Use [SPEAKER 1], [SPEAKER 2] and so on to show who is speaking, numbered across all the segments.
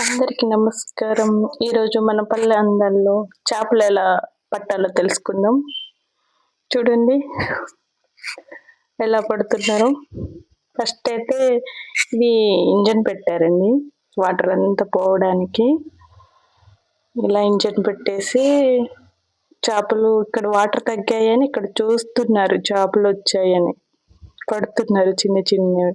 [SPEAKER 1] అందరికీ నమస్కారం. ఈరోజు మన పల్లె అందాల్లో చేపలు ఎలా పట్టాలో తెలుసుకుందాం. చూడండి ఎలా పడుతున్నారు. ఫస్ట్ అయితే ఇది ఇంజన్ పెట్టారండి వాటర్ అంతా పోవడానికి. ఇలా ఇంజన్ పెట్టేసి చేపలు ఇక్కడ వాటర్ తగ్గాయని ఇక్కడ చూస్తున్నారు, చేపలు వచ్చాయని పడుతున్నారు చిన్న చిన్నవి.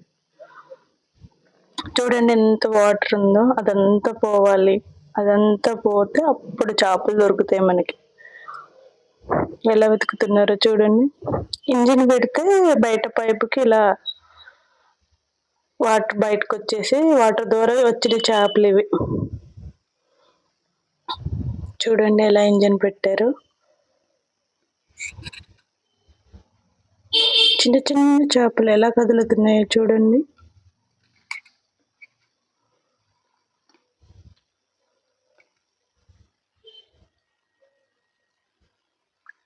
[SPEAKER 1] చూడండి ఎంత వాటర్ ఉందో, అదంతా పోవాలి. అదంతా పోతే అప్పుడు చేపలు దొరుకుతాయి మనకి. ఎలా వెతుకుతున్నారో చూడండి. ఇంజిన్ పెడితే బయట పైపుకి ఇలా వాటర్ బయటకు వచ్చేసి వాటర్ ద్వారా వచ్చిన చేపలు ఇవి. చూడండి ఎలా ఇంజిన్ పెట్టారు. చిన్న చిన్న చేపలు ఎలా కదులుతున్నాయో చూడండి.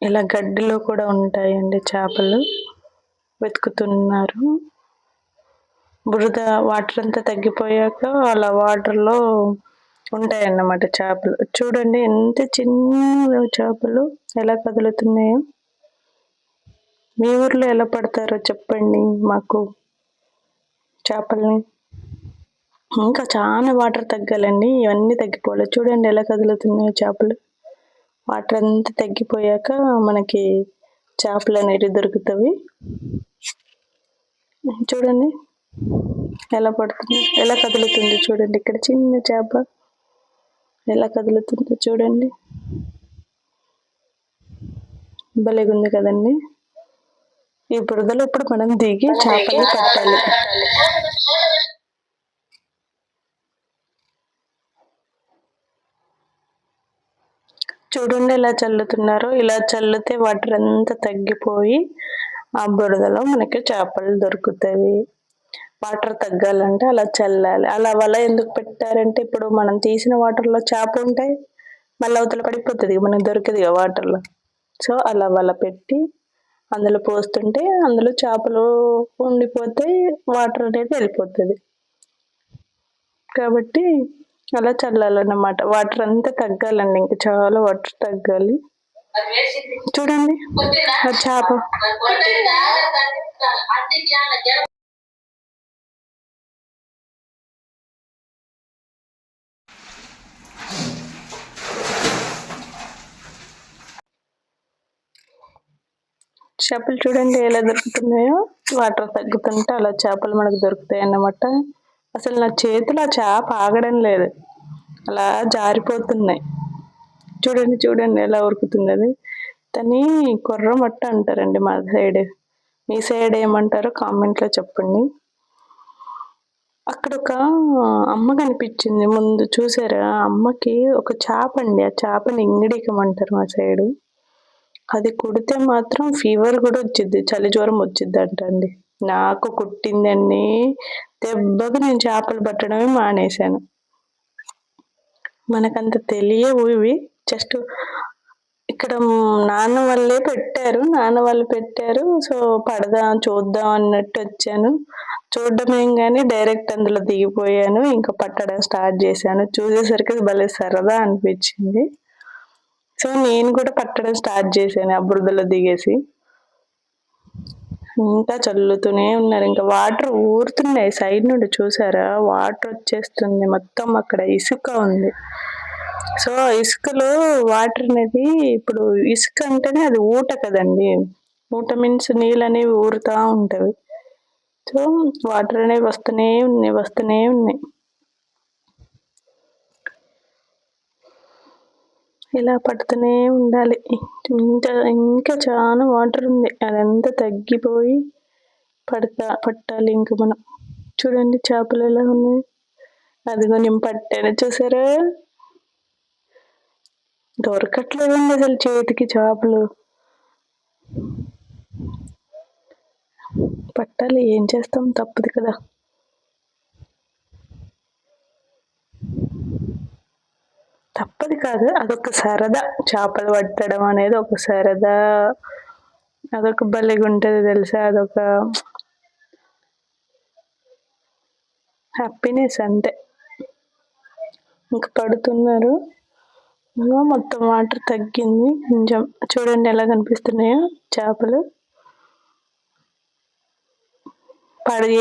[SPEAKER 1] ఇలా గడ్డిలో కూడా ఉంటాయండి చేపలు. వెతుకుతున్నారు. బురద వాటర్ అంతా తగ్గిపోయాక అలా వాటర్లో ఉంటాయన్నమాట చేపలు. చూడండి ఎంత చిన్న చేపలు ఎలా కదులుతున్నాయో. మీ ఊర్లో ఎలా పడతారో చెప్పండి మాకు చేపల్ని. ఇంకా చాలా వాటర్ తగ్గాలండి, ఇవన్నీ తగ్గిపోవాలి. చూడండి ఎలా కదులుతున్నాయో చేపలు. వాటర్ అంతా తగ్గిపోయాక మనకి చేపలు అనేవి దొరుకుతాయి. చూడండి ఎలా పడుతుంది, ఎలా కదులుతుంది చూడండి. ఇక్కడ చిన్న చేప ఎలా కదులుతుందో చూడండి. భలేగుంది కదండి. ఈ బురదలో ఇప్పుడు మనం దిగి చేపల్ని పట్టాలి. చూడండి ఎలా చల్లుతున్నారో. ఇలా చల్లితే వాటర్ అంతా తగ్గిపోయి ఆ బురదలో మనకి చేపలు దొరుకుతాయి. వాటర్ తగ్గాలంటే అలా చల్లాలి. అలా వల ఎందుకు పెట్టారంటే ఇప్పుడు మనం తీసిన వాటర్లో చేప ఉంటాయి, మళ్ళీ అవతల పడిపోతుంది, మనకు దొరికింది వాటర్లో. సో అలా వల పెట్టి అందులో పోస్తుంటే అందులో చేపలు ఉండిపోతాయి, వాటర్ అనేది వెళ్ళిపోతుంది. కాబట్టి అలా చల్లాలన్నమాట. వాటర్ అంతా తగ్గాలండి, ఇంకా చాలా వాటర్ తగ్గాలి. చూడండి ఆ చేప. చేపలు చూడండి ఎలా దొరుకుతున్నాయో. వాటర్ తగ్గుతుంటే అలా చేపలు మనకు దొరుకుతాయి అన్నమాట. అసలు నా చేతిలో ఆ చేప ఆగడం లేదు, అలా జారిపోతున్నాయి. చూడండి చూడండి ఎలా ఉరుకుతుంది అది. దాన్ని కొర్రమట్ట అంటారండి మా సైడ్. మీ సైడ్ ఏమంటారో కామెంట్లో చెప్పండి. అక్కడ ఒక అమ్మ కనిపించింది ముందు, చూసారా? అమ్మకి ఒక చేప అండి, ఆ చేపని ఇంగిడికమంటారు మా సైడు. అది కుడితే మాత్రం ఫీవర్ కూడా వచ్చింది, చలి జ్వరం వచ్చింది అంటండి. నాకు కుట్టిందండి, దెబ్బకు నేను చేపలు పట్టడమే మానేశాను. మనకంత తెలియవు ఇవి. జస్ట్ ఇక్కడ నాన్న వాళ్ళే పెట్టారు, నాన్న వాళ్ళు పెట్టారు. సో పడదాం చూద్దాం అన్నట్టు వచ్చాను. చూడడమేం కానీ డైరెక్ట్ అందులో దిగిపోయాను, ఇంకా పట్టడం స్టార్ట్ చేశాను. చూసేసరికి భలే సరదా అనిపించింది. సో నేను కూడా పట్టడం స్టార్ట్ చేశాను ఆ బురదలో దిగేసి. ఇంకా చల్లుతూనే ఉన్నారు. ఇంకా వాటర్ ఊరుతున్నాయి సైడ్ నుండి, చూసారా? వాటర్ వచ్చేస్తుంది మొత్తం. అక్కడ ఇసుక ఉంది. సో ఇసుకలో వాటర్ అనేది, ఇప్పుడు ఇసుక అంటేనే అది ఊట కదండి. ఊట మీన్స్ నీళ్ళు అనేవి ఊరుతూ ఉంటాయి. సో వాటర్ అనేవి వస్తూనే ఉన్నాయి. ఇలా పడుతూనే ఉండాలి. ఇంకా చాలా వాటర్ ఉంది, అదంతా తగ్గిపోయి పట్టాలి ఇంక మనం. చూడండి చేపలు ఎలా ఉన్నాయి. అదిగో నేను పట్టాను, చూసారా? దొరకట్లేదండి అసలు చేతికి చేపలు. పట్టాలి, ఏం చేస్తాం, తప్పదు కదా. తప్పదు కాదు, అదొక సరదా. చేపలు పట్టడం అనేది ఒక సరదా, అదొక భలేగా ఉంటుంది తెలుసా. అదొక హ్యాపీనెస్ అంతే. ఇంకా పడుతున్నారు. మొత్తం వాటర్ తగ్గింది కొంచెం. చూడండి ఎలా కనిపిస్తున్నాయో చేపలు.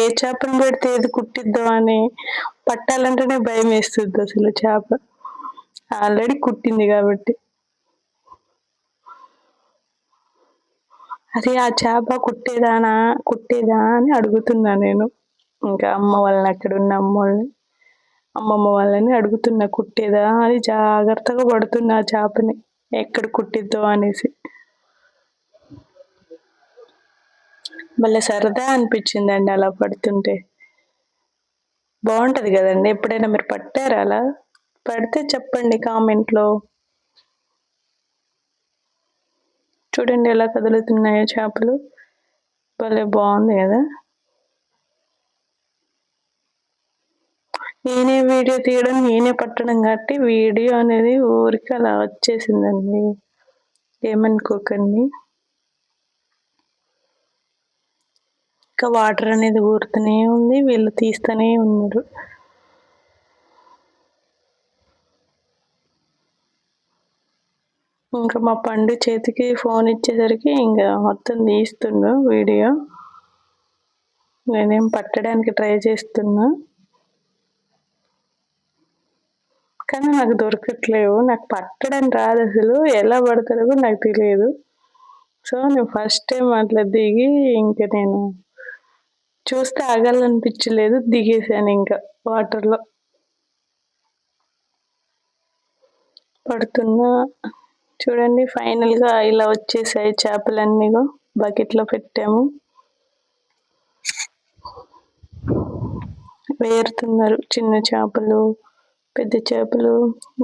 [SPEAKER 1] ఏ చేపను పెడితే ఏది కుట్టిద్దామని పట్టాలంటేనే భయం వేస్తుంది అసలు చేప. ఆల్రెడీ కుట్టింది కాబట్టి. అదే ఆ చేప కుట్టేదా అని అడుగుతున్నా నేను. ఇంకా అమ్మ వాళ్ళని, అక్కడ ఉన్న అమ్మమ్మ వాళ్ళని అడుగుతున్నా కుట్టేదా అని. జాగ్రత్తగా పడుతున్నా ఆ చేపని ఎక్కడ కుట్టిద్దో అనేసి. భలే సరదా అనిపించిందండి అలా పడుతుంటే. బాగుంటది కదండి. ఎప్పుడైనా మీరు పట్టారా అలా? పడితే చెప్పండి కామెంట్లో. చూడండి ఎలా కదులుతున్నాయో చేపలు. భలే బాగుంది కదా. నేనే వీడియో తీయడం, నేనే పట్టడం కాబట్టి వీడియో అనేది ఊరికి అలా వచ్చేసిందండి, ఏమనుకోకండి. ఇంకా వాటర్ అనేది ఊరుతూనే ఉంది, వీళ్ళు తీస్తూనే ఉన్నారు. ఇంకా మా పండు చేతికి ఫోన్ ఇచ్చేసరికి ఇంకా మొత్తం తీస్తుండు వీడియో. నేనేం పట్టడానికి ట్రై చేస్తున్నా, కానీ నాకు దొరకట్లేవు. నాకు పట్టడం రాదు అసలు, ఎలా పడతారో కూడా నాకు తెలియదు. సో నేను ఫస్ట్ టైం అట్లా దిగి ఇంకా నేను చూస్తే ఆగాలనిపించలేదు, దిగేసాను ఇంకా వాటర్లో. పడుతున్నా. చూడండి ఫైనల్గా ఇలా వచ్చేసాయి చేపలన్నీ. బకెట్లో పెట్టాము, వేరుతున్నారు చిన్న చేపలు, పెద్ద చేపలు.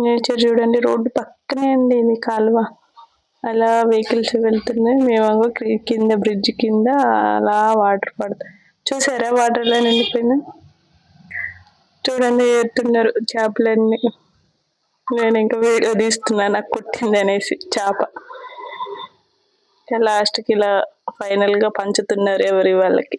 [SPEAKER 1] నేచర్ చూడండి, రోడ్డు పక్కనే అండి ఇది కాలువ. అలా వెహికల్స్ వెళ్తున్నాయి, మేము కింద బ్రిడ్జ్ కింద అలా వాటర్ పడతాయి. చూసారా వాటర్లో నిండిపోయినా? చూడండి ఏరుతున్నారు చేపలన్నీ. నేను ఇంకా వీడియో తీస్తున్నా నాకు కుట్టింది అనేసి చేప. లాస్ట్కి ఇలా ఫైనల్గా పంచుతున్నారు ఎవరి వాళ్ళకి.